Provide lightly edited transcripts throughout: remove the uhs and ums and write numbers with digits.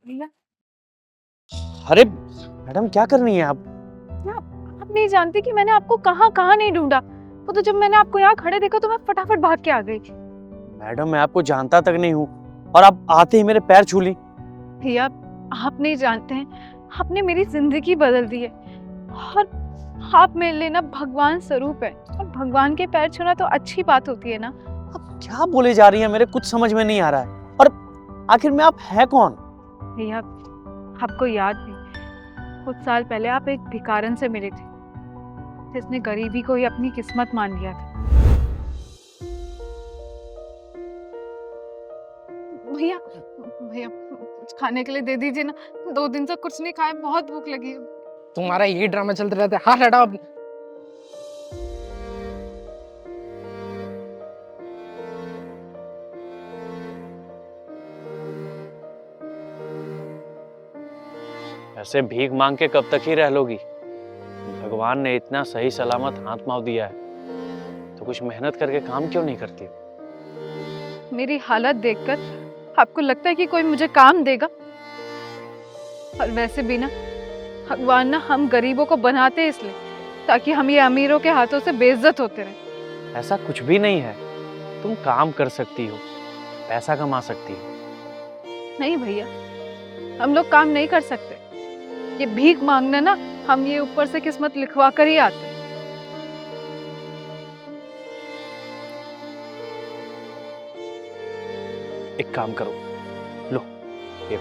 भैया, अरे मैडम, क्या कर रही हैं आप? आप नहीं जानती कि मैंने आपको कहाँ कहाँ नहीं ढूंढा। वो तो जब मैंने आपको यहाँ खड़े देखा तो मैं फटाफट भाग के आ गई। मैडम, मैं आपको जानता तक नहीं हूँ और आप आते ही मेरे पैर छू ली। भैया, आप नहीं जानते हैं, आपने मेरी जिंदगी बदल दी है। और आप मेरे लिए ना भगवान स्वरूप है, और भगवान के पैर छूना तो अच्छी बात होती है ना। आप क्या बोले जा रही हैं? मेरे कुछ समझ में नहीं आ रहा है। और आखिर में आप हैं कौन? भैया, आपको याद नहीं, कुछ साल पहले आप एक भिखारन से मिले थे जिसने गरीबी को ही अपनी किस्मत मान लिया था। भैया, भैया कुछ खाने के लिए दे दीजिए ना, 2 दिन से कुछ नहीं खाया, बहुत भूख लगी है। तुम्हारा यही ड्रामा चलते रहता है। हाथ हटाओ अपने। ऐसे भीख मांग के कब तक ही रह लोगी? भगवान ने इतना सही सलामत हाथ पांव दिया है तो कुछ मेहनत करके काम क्यों नहीं करती? मेरी हालत देखकर आपको लगता है कि कोई मुझे काम देगा? और वैसे भी ना, भगवान ना हम गरीबों को बनाते हैं इसलिए ताकि हम ये अमीरों के हाथों से बेइज्जत होते रहे। ऐसा कुछ भी नहीं है। तुम काम कर सकती हो, पैसा कमा सकती हो। नहीं भैया, हम लोग काम नहीं कर सकते। ये भीख मांगना ना, हम ये ऊपर से किस्मत लिखवा कर ही आते हैं। एक काम करो, लो ये।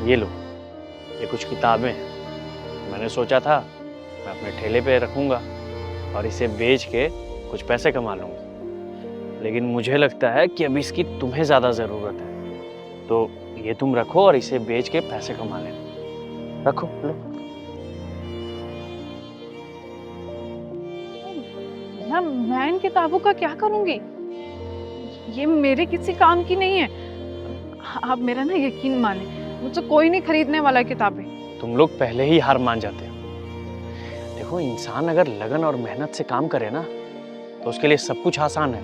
ये लो, ये कुछ किताबें हैं। मैंने सोचा था मैं अपने ठेले पे रखूंगा और इसे बेच के कुछ पैसे कमा लूंगा, लेकिन मुझे लगता है कि अभी इसकी तुम्हें ज़्यादा ज़रूरत है, तो ये तुम रखो और इसे बेच के पैसे कमा लेना। रखो, लो। ना, मैं इन किताबों का क्या करूंगी? ये मेरे किसी काम की नहीं है। आप मेरा ना यकीन माने, मुझसे कोई नहीं खरीदने वाला किताबें। तुम लोग पहले ही हार मान जाते हो। देखो, इंसान अगर लगन और मेहनत से काम करे ना तो उसके लिए सब कुछ आसान है।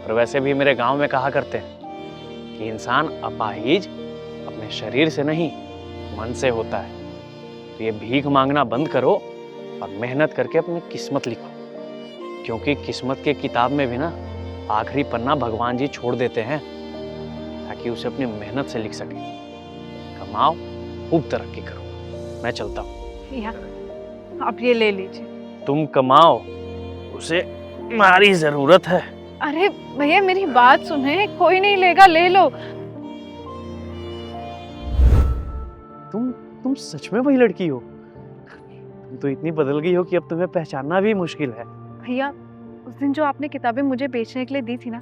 और वैसे भी मेरे गांव में कहा करते हैं कि इंसान अपाहिज अपने शरीर से नहीं, मन से होता है। तो ये भीख मांगना बंद करो और मेहनत करके अपनी किस्मत लिखो, क्योंकि किस्मत के किताब में भी ना आखिरी पन्ना भगवान जी छोड़ देते हैं ताकि उसे अपनी मेहनत से लिख सके। कमाओ, खूब तरक्की करो। मैं चलता हूँ। या, आप ये ले लीजिए। तुम कमाओ, उसे हमारी जरूरत है। अरे भैया, मेरी बात सुने, कोई नहीं लेगा, ले लो। तुम सच में वही लड़की हो? तुम तो इतनी बदल गई हो कि अब तुम्हें पहचानना भी मुश्किल है। भैया, उस दिन जो आपने किताबें मुझे बेचने के लिए दी थी ना,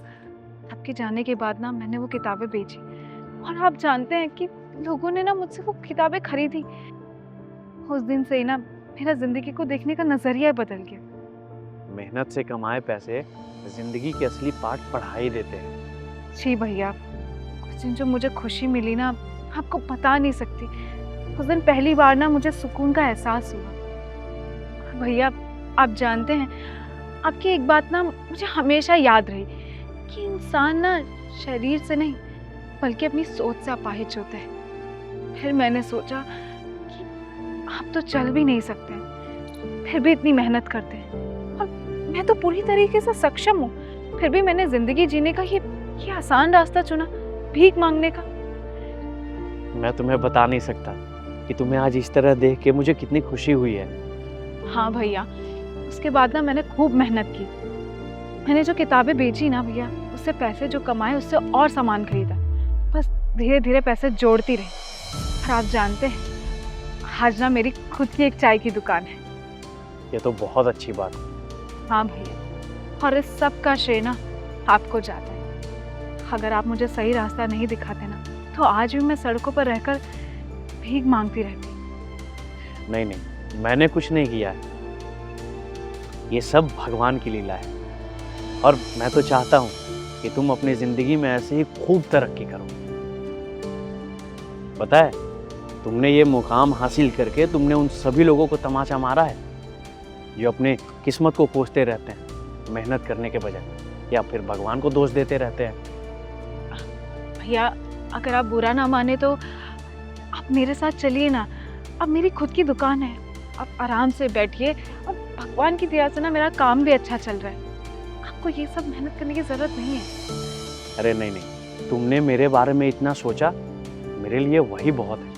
आपके जाने के बाद ना मैंने वो किताबें बेची। और आप जानते हैं कि लोगों ने ना मुझसे वो किताबें खरीदी। उस दिन से ही ना मेरा जिंदगी को देखने का नजरिया बदल गया। मेहनत से कमाए पैसे जिंदगी के असली पाठ पढ़ा ही देते हैं। जी भैया, उस दिन जो मुझे खुशी मिली ना, आपको बता नहीं सकती। उस दिन पहली बार ना मुझे सुकून का एहसास हुआ। भैया, आप जानते हैं, आपकी एक बात ना मुझे हमेशा याद रही कि इंसान ना शरीर से नहीं बल्कि अपनी सोच से अपाहिज होते हैं। फिर मैंने सोचा कि आप तो चल भी नहीं सकते हैं, फिर भी इतनी मेहनत करते हैं, और मैं तो पूरी तरीके से सक्षम हूँ, फिर भी मैंने जिंदगी जीने का ये आसान रास्ता चुना, भीख मांगने का। मैं तुम्हें बता नहीं सकता कि तुम्हें आज इस तरह देख के मुझे कितनी खुशी हुई है। हाँ भैया, उसके बाद ना मैंने खूब मेहनत की। मैंने जो किताबें बेची ना भैया, उससे पैसे जो कमाए उससे और सामान खरीदा। बस धीरे धीरे पैसे जोड़ती रही। और आप जानते हैं, आज ना मेरी खुद की एक चाय की दुकान है। ये तो बहुत अच्छी बात है। हाँ भैया, और इस सब का श्रेय ना आपको जाता है। अगर आप मुझे सही रास्ता नहीं दिखाते ना, तो आज भी मैं सड़कों पर रहकर भीख मांगती रहती। नहीं नहीं, मैंने कुछ नहीं किया है। ये सब भगवान की लीला है। और मैं तो चाहता हूँ कि तुम अपनी जिंदगी में ऐसे ही खूब तरक्की करो। पता है, तुमने ये मुकाम हासिल करके तुमने उन सभी लोगों को तमाचा मारा है जो अपने किस्मत को कोसते रहते हैं मेहनत करने के बजाय, या फिर भगवान को दोष देते रहते हैं। भैया अगर आप बुरा ना माने तो आप मेरे साथ चलिए ना। अब मेरी खुद की दुकान है, आप आराम से बैठिए और भगवान की दया से ना मेरा काम भी अच्छा चल रहा है। आपको ये सब मेहनत करने की ज़रूरत नहीं है। अरे नहीं नहीं, तुमने मेरे बारे में इतना सोचा, मेरे लिए वही बहुत है।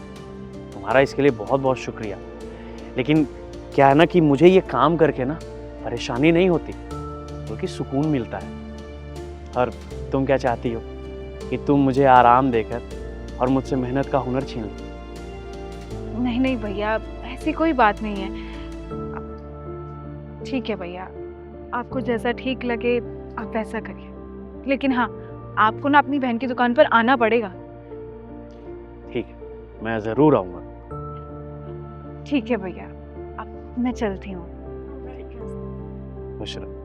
तुम्हारा इसके लिए बहुत बहुत शुक्रिया। लेकिन क्या है ना कि मुझे ये काम करके ना परेशानी नहीं होती, बल्कि सुकून मिलता है। और तुम क्या चाहती हो कि तुम मुझे आराम देकर और मुझसे मेहनत का हुनर छीन लो? नहीं नहीं भैया, ऐसी कोई बात नहीं है। ठीक है भैया, आपको जैसा ठीक लगे आप वैसा करिए। लेकिन हाँ, आपको ना अपनी बहन की दुकान पर आना पड़ेगा। ठीक है, मैं ज़रूर आऊँगा। ठीक है भैया, अब मैं चलती हूँ। खुश रहो।